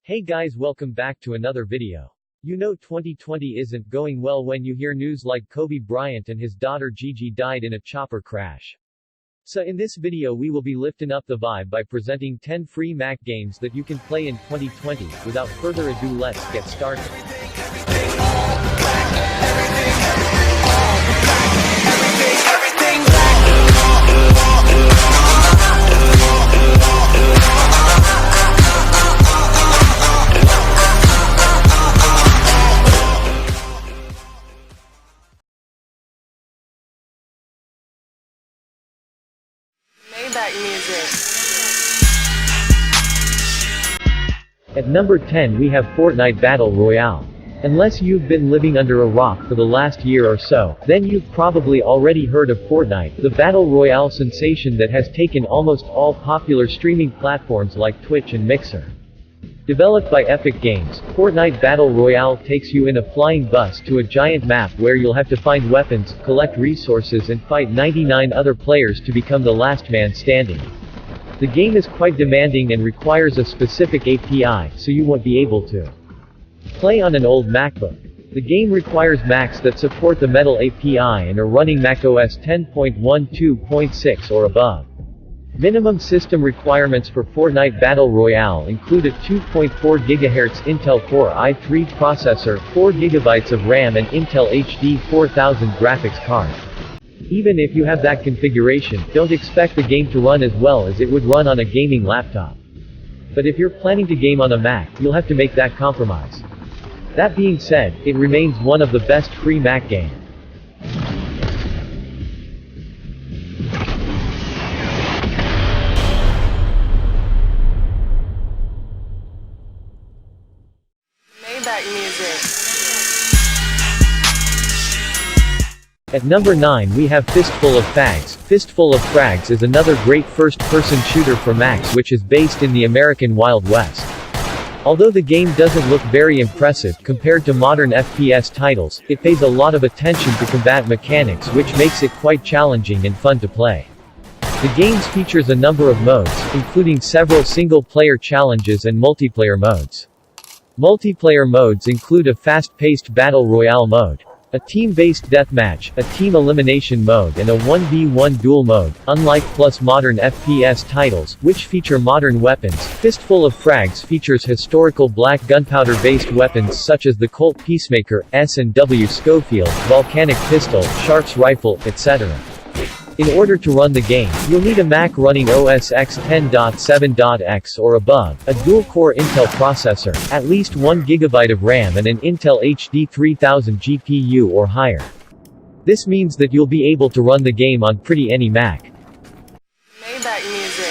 Hey guys, welcome back to another video. You know 2020 isn't going well when you hear news like Kobe Bryant and his daughter Gigi died in a chopper crash. So in this video we will be lifting up the vibe by presenting 10 free Mac games that you can play in 2020. Without further ado, let's get started. Music. At number 10 we have Fortnite Battle Royale. Unless you've been living under a rock for the last year or so, then you've probably already heard of Fortnite, the Battle Royale sensation that has taken almost all popular streaming platforms like Twitch and Mixer. Developed by Epic Games, Fortnite Battle Royale takes you in a flying bus to a giant map where you'll have to find weapons, collect resources and fight 99 other players to become the last man standing. The game is quite demanding and requires a specific API, so you won't be able to play on an old MacBook. The game requires Macs that support the Metal API and are running macOS 10.12.6 or above. Minimum system requirements for Fortnite Battle Royale include a 2.4 GHz Intel Core i3 processor, 4 GB of RAM and Intel HD 4000 graphics card. Even if you have that configuration, don't expect the game to run as well as it would run on a gaming laptop. But if you're planning to game on a Mac, you'll have to make that compromise. That being said, it remains one of the best free Mac games. At number 9 we have Fistful of Frags. Fistful of Frags is another great first-person shooter for Macs which is based in the American Wild West. Although the game doesn't look very impressive compared to modern FPS titles, it pays a lot of attention to combat mechanics which makes it quite challenging and fun to play. The game features a number of modes, including several single-player challenges and multiplayer modes. Multiplayer modes include a fast-paced battle royale mode, a team-based deathmatch, a team elimination mode and a 1v1 duel mode. Unlike plus modern FPS titles, which feature modern weapons, Fistful of Frags features historical black gunpowder-based weapons such as the Colt Peacemaker, S&W Schofield, Volcanic Pistol, Sharp's Rifle, etc. In order to run the game, you'll need a Mac running OS X 10.7.x or above, a dual-core Intel processor, at least 1 GB of RAM and an Intel HD 3000 GPU or higher. This means that you'll be able to run the game on pretty any Mac. Music.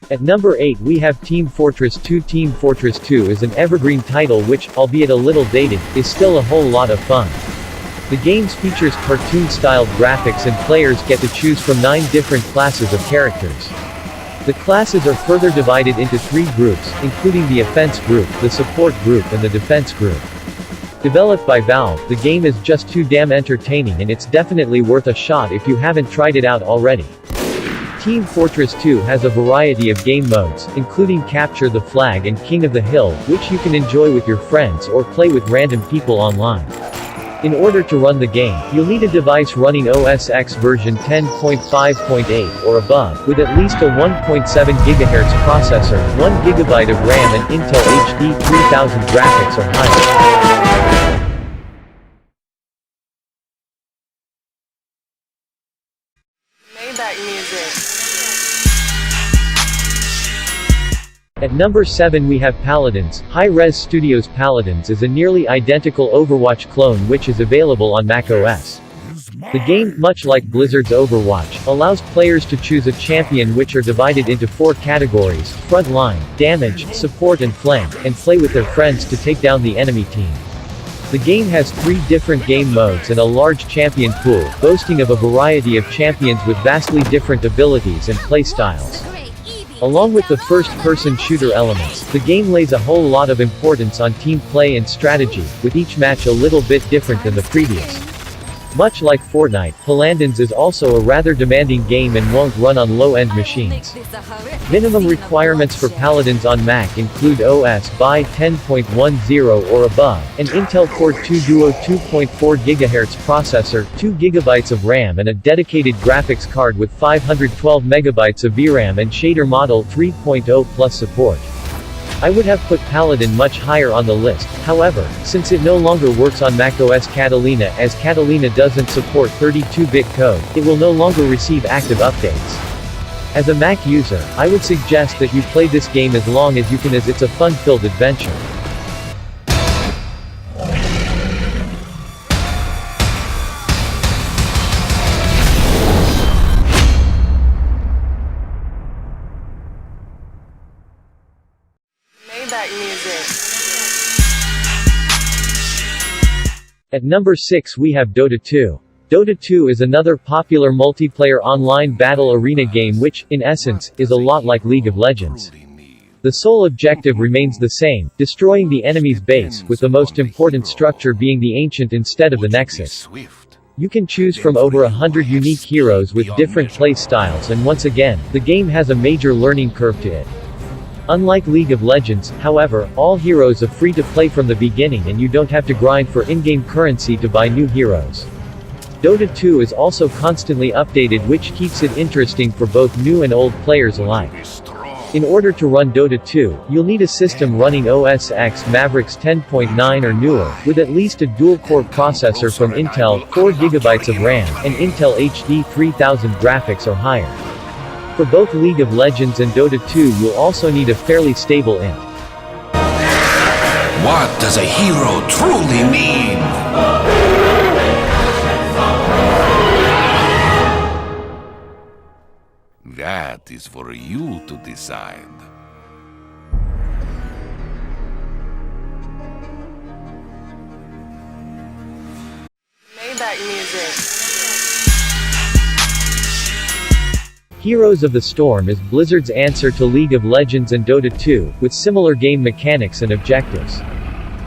At number 8 we have Team Fortress 2. Team Fortress 2 is an evergreen title which, albeit a little dated, is still a whole lot of fun. The game features cartoon-styled graphics and players get to choose from 9 different classes of characters. The classes are further divided into 3 groups, including the Offense Group, the Support Group and the Defense Group. Developed by Valve, the game is just too damn entertaining and it's definitely worth a shot if you haven't tried it out already. Team Fortress 2 has a variety of game modes, including Capture the Flag and King of the Hill, which you can enjoy with your friends or play with random people online. In order to run the game, you'll need a device running OS X version 10.5.8 or above, with at least a 1.7 GHz processor, 1 GB of RAM and Intel HD 3000 graphics or higher. Music. At number 7 we have Paladins. Hi-Res Studios' Paladins is a nearly identical Overwatch clone which is available on macOS. The game, much like Blizzard's Overwatch, allows players to choose a champion which are divided into 4 categories: front line, damage, support and flank, and play with their friends to take down the enemy team. The game has 3 different game modes and a large champion pool, boasting of a variety of champions with vastly different abilities and play styles. Along with the first-person shooter elements, the game lays a whole lot of importance on team play and strategy, with each match a little bit different than the previous. Much like Fortnite, Paladins is also a rather demanding game and won't run on low-end machines. Minimum requirements for Paladins on Mac include OS by 10.10 or above, an Intel Core 2 Duo 2.4 GHz processor, 2 GB of RAM and a dedicated graphics card with 512 MB of VRAM and shader model 3.0 plus support. I would have put Paladin much higher on the list, however, since it no longer works on macOS Catalina as Catalina doesn't support 32-bit code, it will no longer receive active updates. As a Mac user, I would suggest that you play this game as long as you can as it's a fun-filled adventure. At number 6 we have Dota 2. Dota 2 is another popular multiplayer online battle arena game which, in essence, is a lot like League of Legends. The sole objective remains the same, destroying the enemy's base, with the most important structure being the Ancient instead of the Nexus. You can choose from over 100 unique heroes with different play styles and once again, the game has a major learning curve to it. Unlike League of Legends, however, all heroes are free to play from the beginning and you don't have to grind for in-game currency to buy new heroes. Dota 2 is also constantly updated which keeps it interesting for both new and old players alike. In order to run Dota 2, you'll need a system running OS X Mavericks 10.9 or newer, with at least a dual-core processor from Intel, 4 GB of RAM, and Intel HD 3000 graphics or higher. For both League of Legends and Dota 2 you'll also need a fairly stable int. What does a hero truly mean? That is for you to decide. Maybach music. Heroes of the Storm is Blizzard's answer to League of Legends and Dota 2, with similar game mechanics and objectives.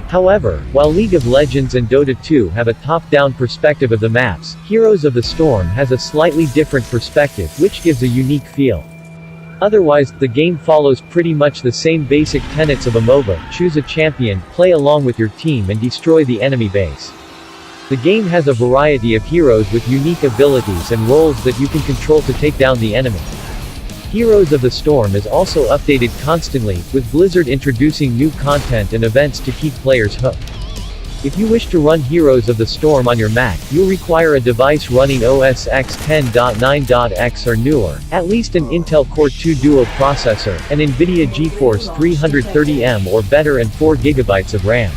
However, while League of Legends and Dota 2 have a top-down perspective of the maps, Heroes of the Storm has a slightly different perspective which gives a unique feel. Otherwise, the game follows pretty much the same basic tenets of a MOBA: choose a champion, play along with your team and destroy the enemy base. The game has a variety of heroes with unique abilities and roles that you can control to take down the enemy. Heroes of the Storm is also updated constantly, with Blizzard introducing new content and events to keep players hooked. If you wish to run Heroes of the Storm on your Mac, you'll require a device running OS X 10.9.x or newer, at least an Intel Core 2 Duo processor, an NVIDIA GeForce 330M or better and 4 GB of RAM.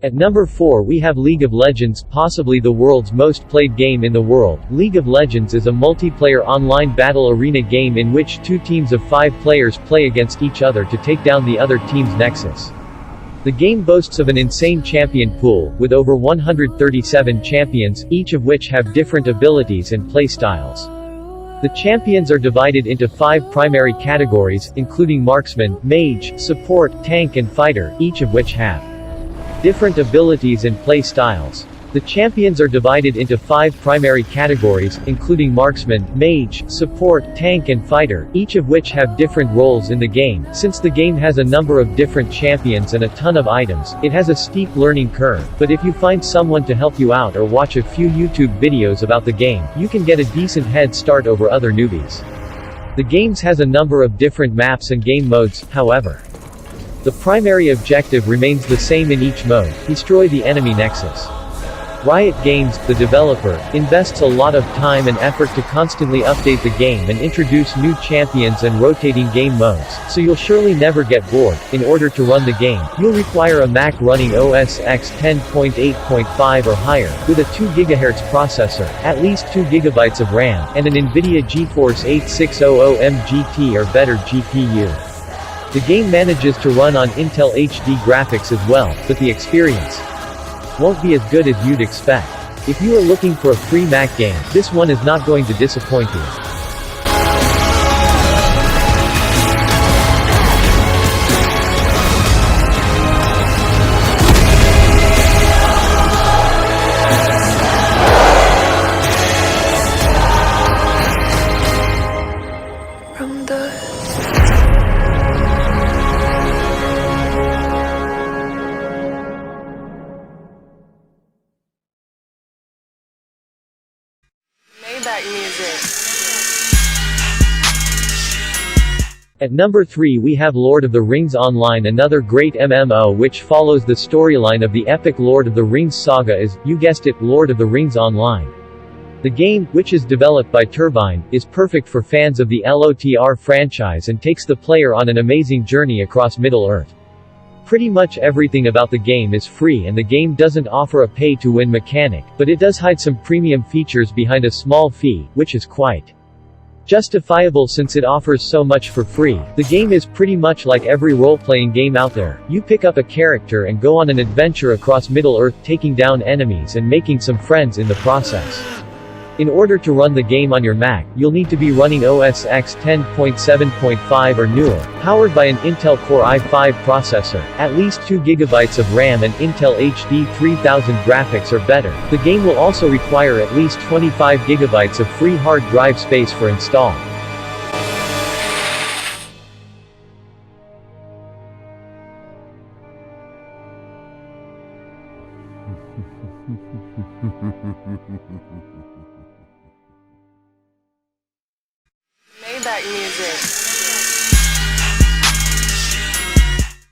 At number 4 we have League of Legends, possibly the world's most played game in the world. League of Legends is a multiplayer online battle arena game in which 2 teams of 5 players play against each other to take down the other team's nexus. The game boasts of an insane champion pool, with over 137 champions, each of which have different abilities and play styles. The champions are divided into 5 primary categories, including marksman, mage, support, tank and fighter, each of which have different abilities and play styles. The champions are divided into 5 primary categories, including marksman, mage, support, tank and fighter, each of which have different roles in the game. Since the game has a number of different champions and a ton of items, it has a steep learning curve, but if you find someone to help you out or watch a few YouTube videos about the game, you can get a decent head start over other newbies. The game has a number of different maps and game modes, however. The primary objective remains the same in each mode: destroy the enemy nexus. Riot Games, the developer, invests a lot of time and effort to constantly update the game and introduce new champions and rotating game modes, so you'll surely never get bored. In order to run the game, you'll require a Mac running OS X 10.8.5 or higher, with a 2 GHz processor, at least 2 GB of RAM, and an NVIDIA GeForce 8600M GT or better GPU. The game manages to run on Intel HD graphics as well, but the experience won't be as good as you'd expect. If you are looking for a free Mac game, this one is not going to disappoint you. At number 3 we have Lord of the Rings Online, another great MMO which follows the storyline of the epic Lord of the Rings saga is, you guessed it, Lord of the Rings Online. The game, which is developed by Turbine, is perfect for fans of the LOTR franchise and takes the player on an amazing journey across Middle-earth. Pretty much everything about the game is free and the game doesn't offer a pay-to-win mechanic, but it does hide some premium features behind a small fee, which is quite justifiable since it offers so much for free. The game is pretty much like every role-playing game out there. You pick up a character and go on an adventure across Middle-earth, taking down enemies and making some friends in the process. In order to run the game on your Mac, you'll need to be running OS X 10.7.5 or newer, powered by an Intel Core i5 processor, at least 2 GB of RAM and Intel HD 3000 graphics or better. The game will also require at least 25 GB of free hard drive space for install.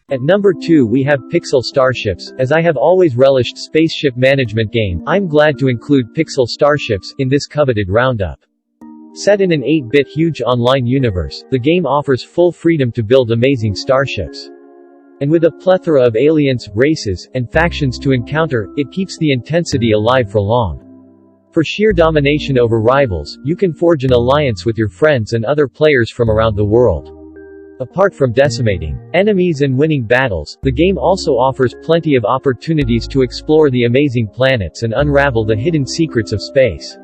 At number 2 we have Pixel Starships. As I have always relished spaceship management game, I'm glad to include Pixel Starships in this coveted roundup. Set in an 8-bit huge online universe, the game offers full freedom to build amazing starships. And with a plethora of aliens, races, and factions to encounter, it keeps the intensity alive for long. For sheer domination over rivals, you can forge an alliance with your friends and other players from around the world. Apart from decimating enemies and winning battles, the game also offers plenty of opportunities to explore the amazing planets and unravel the hidden secrets of space.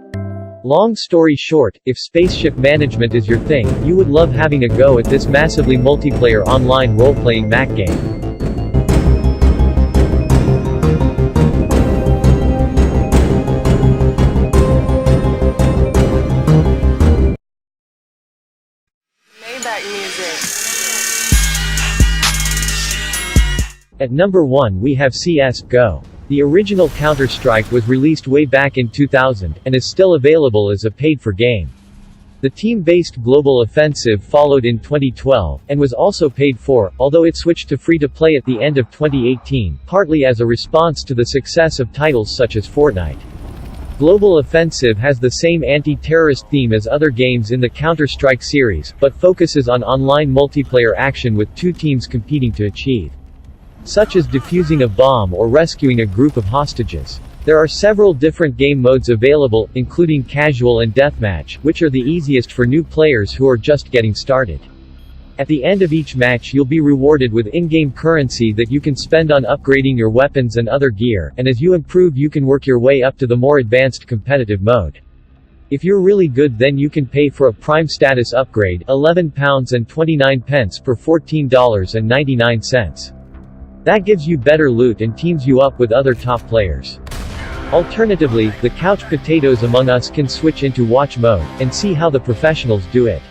Long story short, if spaceship management is your thing, you would love having a go at this massively multiplayer online role-playing Mac game. At number 1 we have CS:GO. The original Counter-Strike was released way back in 2000, and is still available as a paid-for game. The team-based Global Offensive followed in 2012, and was also paid for, although it switched to free-to-play at the end of 2018, partly as a response to the success of titles such as Fortnite. Global Offensive has the same anti-terrorist theme as other games in the Counter-Strike series, but focuses on online multiplayer action with 2 teams competing to achieve, such as defusing a bomb or rescuing a group of hostages. There are several different game modes available, including casual and deathmatch, which are the easiest for new players who are just getting started. At the end of each match you'll be rewarded with in-game currency that you can spend on upgrading your weapons and other gear, and as you improve you can work your way up to the more advanced competitive mode. If you're really good then you can pay for a Prime status upgrade, £11.29 per $14.99. That gives you better loot and teams you up with other top players. Alternatively, the couch potatoes among us can switch into watch mode, and see how the professionals do it.